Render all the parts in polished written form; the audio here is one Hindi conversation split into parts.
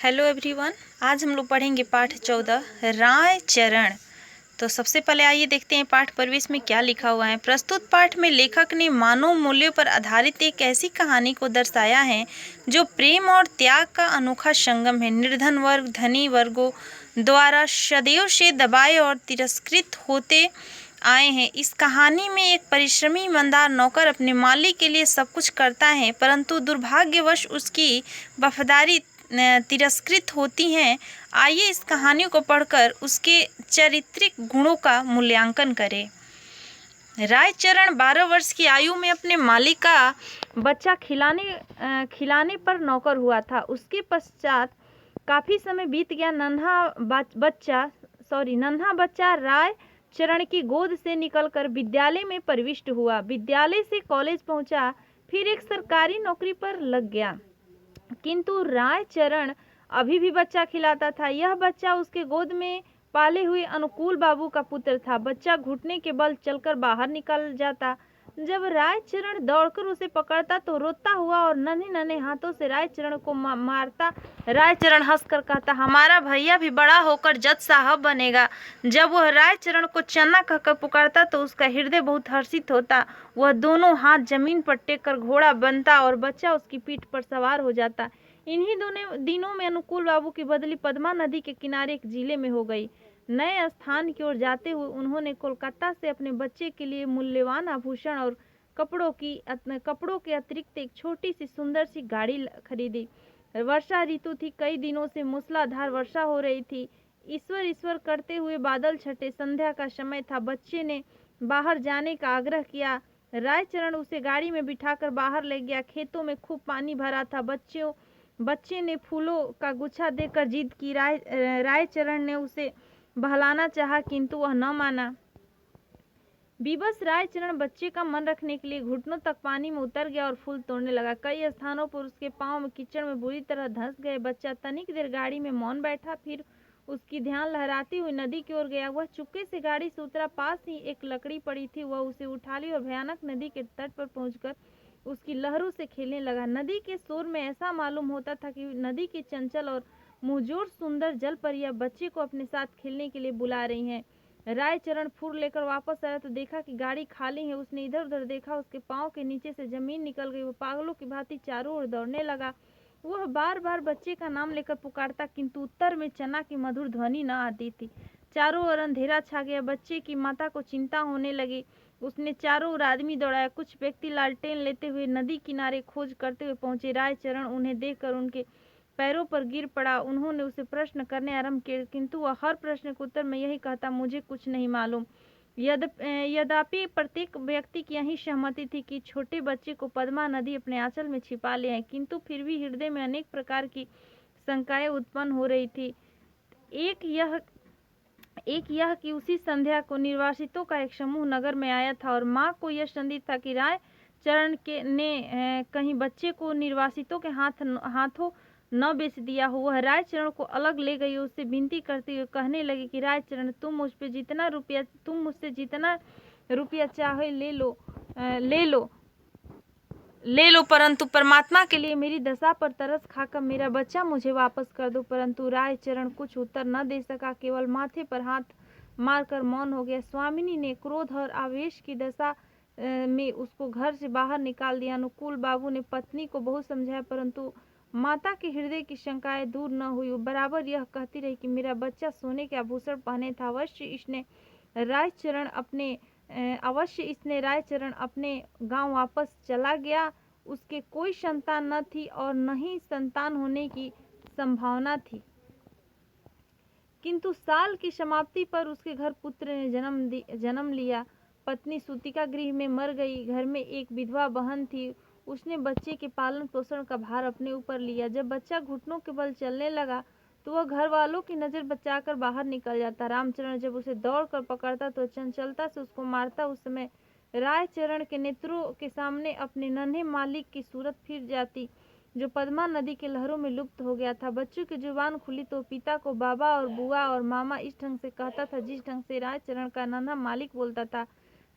Hello everyone. आज हम लोग पढ़ेंगे पाठ 14 राय चरण। तो सबसे पहले आइए देखते हैं पाठ प्रवेश में क्या लिखा हुआ है। प्रस्तुत पाठ में लेखक ने मानव मूल्यों पर आधारित एक ऐसी कहानी को दर्शाया है जो प्रेम और त्याग का अनोखा संगम है। निर्धन वर्ग धनी वर्गों द्वारा सदैव से दबाए और तिरस्कृत होते आए हैं। इस कहानी में एक परिश्रमी ईमानदार नौकर अपने मालिक के लिए सब कुछ करता है, परंतु दुर्भाग्यवश उसकी वफादारी तिरस्कृत होती हैं। आइए इस कहानी को पढ़कर उसके चारित्रिक गुणों का मूल्यांकन करें। रायचरण 12 वर्ष की आयु में अपने मालिक का बच्चा खिलाने पर नौकर हुआ था। उसके पश्चात काफी समय बीत गया। नन्हा बच्चा रायचरण की गोद से निकलकर विद्यालय में प्रविष्ट हुआ। विद्यालय से कॉलेज पहुंचा, फिर एक सरकारी नौकरी पर लग गया। किंतु रायचरण अभी भी बच्चा खिलाता था। यह बच्चा उसके गोद में पाले हुए अनुकूल बाबू का पुत्र था। बच्चा घुटने के बल चलकर बाहर निकल जाता। जब रायचरण दौड़कर उसे पकड़ता तो रोता हुआ और नन्हे नन्हे हाथों से रायचरण को मारता। रायचरण हंसकर कहता, हमारा भैया भी बड़ा होकर जज साहब बनेगा। जब वह रायचरण को चन्ना कहकर पुकारता तो उसका हृदय बहुत हर्षित होता। वह दोनों हाथ जमीन पर टेक कर घोड़ा बनता और बच्चा उसकी पीठ पर सवार हो जाता। इन्हीं दिनों में अनुकूल बाबू की बदली पद्मा नदी के किनारे एक जिले में हो गई। नए स्थान की ओर जाते हुए उन्होंने कोलकाता से अपने बच्चे के लिए मूल्यवान आभूषण और कपड़ों के अतिरिक्त एक छोटी सी सुंदर सी गाड़ी खरीदी। वर्षा ऋतु थी। कई दिनों से मूसलाधार वर्षा हो रही थी। ईश्वर ईश्वर करते हुए बादल छटे। संध्या का समय था। बच्चे ने बाहर जाने का आग्रह किया। रायचरण उसे गाड़ी में बिठाकर बाहर ले गया। खेतों में खूब पानी भरा था। बच्चे ने फूलों का गुच्छा देकर जिद की। रायचरण ने उसे बहलाना चाहा, किंतु वह न माना। विवश रायचरण बच्चे का मन रखने के लिए घुटनों तक पानी में उतर गया और फूल तोड़ने लगा। कई स्थानों पर उसके पांव में कीचड़ में बुरी तरह धंस गए। बच्चा तनिक देर गाड़ी में मौन बैठा, फिर उसकी ध्यान लहराती हुई नदी की ओर गया। वह चुपके से गाड़ी से उतरा। पास ही एक लकड़ी पड़ी थी। वह उसे उठा ली और भयानक नदी के तट पर पहुंचकर उसकी लहरों से खेलने लगा। नदी के शोर में ऐसा मालूम होता था कि नदी की चंचल और मुंहजोर सुंदर जल परियां बच्चे को अपने साथ खेलने के लिए बुला रही हैं। रायचरण फुर लेकर वापस आया तो देखा कि गाड़ी खाली है। उसने इधर उधर देखा। उसके पांव के नीचे से जमीन निकल गई। वो पागलों की भांति चारों ओर दौड़ने लगा। वह बार बार बच्चे का नाम लेकर पुकारता, किंतु उत्तर में चना की मधुर ध्वनि न आती थी। चारों ओर अंधेरा छा गया। बच्चे की माता को चिंता होने लगी। उसने चारों ओर आदमी दौड़ाया। कुछ व्यक्ति लालटेन लेते हुए नदी किनारे खोज करते हुए पहुंचे। रायचरण उन्हें देखकर उनके पैरों पर गिर पड़ा। उन्होंने उसे प्रश्न करने आरंभ किए, किंतु वह हर प्रश्न के उत्तर में यही कहता, मुझे कुछ नहीं मालूम। यद्यपि प्रत्येक व्यक्ति की यही सहमति थी कि छोटे बच्चे को पद्मा नदी अपने आंचल में छिपा ले है, किंतु फिर भी हृदय में अनेक प्रकार की शंकाएं उत्पन्न हो रही थी। एक यह कि उसी संध्या को निर्वासितों का एक समूह नगर में आया था और माँ को यह संदेह था कि रायचरण ने कहीं बच्चे को निर्वासितों के हाथों न बेच दिया हो। वह रायचरण को अलग ले गई। उससे विनती करते हुए कहने लगी कि रायचरण, तुम मुझसे जितना रुपया चाहे ले लो, परंतु परमात्मा के लिए मेरी दशा पर तरस खाकर मेरा बच्चा मुझे वापस कर दो। परंतु रायचरण कुछ उत्तर न दे सका, केवल माथे पर हाथ मारकर मौन हो गया। स्वामिनी ने क्रोध और आवेश की दशा में उसको घर से बाहर निकाल दिया। अनुकूल बाबू ने पत्नी को बहुत समझाया, परंतु माता के हृदय की शंकाएं दूर न हुई। वो बराबर यह कहती रही कि मेरा बच्चा सोने के आभूषण पहने था। अवश्य इसने रायचरण अपने गांव वापस चला गया। उसके कोई संतान न थी और न ही संतान होने की संभावना थी। किंतु साल की समाप्ति पर उसके घर पुत्र ने जन्म लिया। पत्नी सूतिका गृह में मर गई। घर में एक विधवा बहन थी। उसने बच्चे के पालन पोषण का भार अपने ऊपर लिया। जब बच्चा घुटनों के बल चलने लगा तो वह घर वालों की नजर बचाकर बाहर निकल जाता। रामचरण जब उसे दौड़ कर पकड़ता तो चंचलता से उसको मारता। उस समय रायचरण के नेत्रों के सामने अपने नन्हे मालिक की सूरत फिर जाती, जो पद्मा नदी के लहरों में लुप्त हो गया था। बच्चों की जुबान खुली तो पिता को बाबा और बुआ और मामा इस ढंग से कहता था जिस ढंग से रायचरण का नन्हा मालिक बोलता था।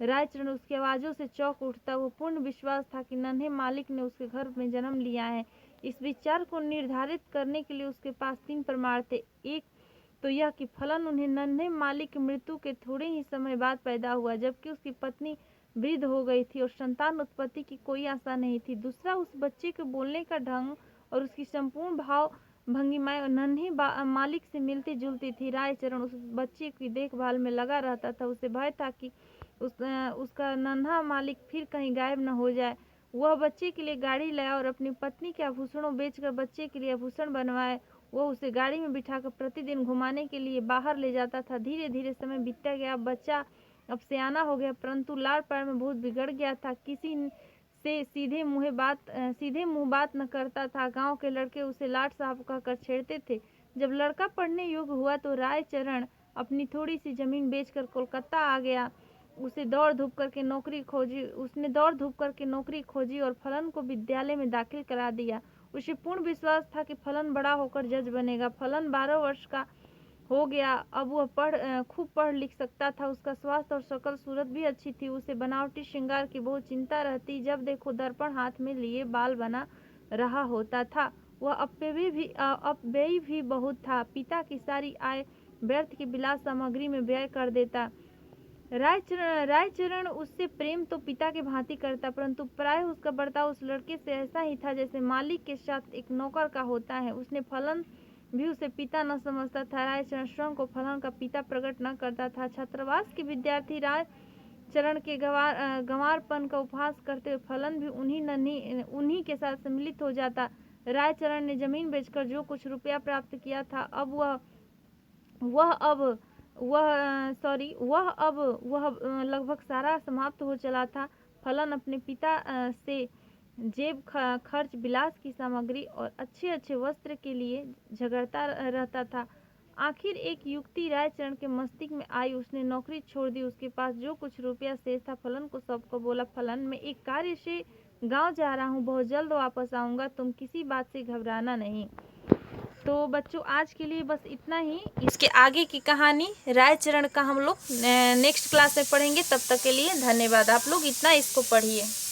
रायचरण उसकी आवाजों से चौंक उठता। वो पूर्ण विश्वास था कि नन्हे मालिक ने उसके घर में जन्म लिया है। इस विचार को निर्धारित करने के लिए उसके पास 3 प्रमाण थे। एक तो यह कि फलन उन्हें नन्हे मालिक की मृत्यु के थोड़े ही समय बाद पैदा हुआ, जबकि उसकी पत्नी वृद्ध हो गई थी और संतान उत्पत्ति की कोई आशा नहीं थी। दूसरा, उस बच्चे के बोलने का ढंग और उसकी संपूर्ण भाव भंगिमाएं नन्हे मालिक से मिलती जुलती थी। रायचरण उस बच्चे की देखभाल में लगा रहता था। उसे भय था कि उसका नन्हा मालिक फिर कहीं गायब न हो जाए। वह बच्चे के लिए गाड़ी लाया और अपनी पत्नी के आभूषणों बेचकर बच्चे के लिए आभूषण बनवाए। वह उसे गाड़ी में बिठाकर प्रतिदिन घुमाने के लिए बाहर ले जाता था। धीरे धीरे समय बीतता गया। बच्चा अब सियाना हो गया, परंतु लाड़ प्यार में बहुत बिगड़ गया था। किसी से सीधे मुंह बात न करता था। गांव के लड़के उसे लाट साहब कहकर छेड़ते थे। जब लड़का पढ़ने योग्य हुआ तो रायचरण अपनी थोड़ी सी जमीन बेचकर कोलकाता आ गया। उसने दौड़ धूप करके नौकरी खोजी और फलन को विद्यालय में दाखिल करा दिया। उसे पूर्ण विश्वास था कि फलन बड़ा होकर जज बनेगा। फलन 12 वर्ष का हो गया। अब वह खूब पढ़ लिख सकता था। उसका स्वास्थ्य और शकल सूरत भी अच्छी थी। उसे बनावटी श्रृंगार की बहुत चिंता रहती। जब देखो दर्पण हाथ में लिए बाल बना रहा होता था। वह अपव्ययी भी बहुत था। पिता की सारी आय व्यर्थ की विलास सामग्री में व्यय कर देता। रायचरण उससे प्रेम तो पिता के भांति करता, परंतु प्राय उसका बर्ताव उस लड़के से ऐसा ही था जैसे मालिक के साथ एक नौकर का होता है। उसने फलन भी उसे पिता न समझता था। रायचरण स्वयं को फलन का पिता प्रकट न करता था। छात्रावास के विद्यार्थी रायचरण के गंवारपन का उपहास करते हुए फलन भी उन्हीं के साथ सम्मिलित हो जाता। रायचरण ने जमीन बेचकर जो कुछ रुपया प्राप्त किया था, वह लगभग सारा समाप्त हो चला था। फलन अपने पिता से जेब खर्च, विलास की सामग्री और अच्छे अच्छे वस्त्र के लिए झगड़ता रहता था। आखिर एक युक्ति रायचरण के मस्तिष्क में आई। उसने नौकरी छोड़ दी। उसके पास जो कुछ रुपया शेष था फलन को सबको बोला, फलन मैं एक कार्य से गांव जा रहा हूँ, बहुत जल्द वापस आऊँगा, तुम किसी बात से घबराना नहीं। तो बच्चों आज के लिए बस इतना ही। इसके आगे की कहानी रायचरण का हम लोग नेक्स्ट क्लास में पढ़ेंगे। तब तक के लिए धन्यवाद। आप लोग इतना इसको पढ़िए।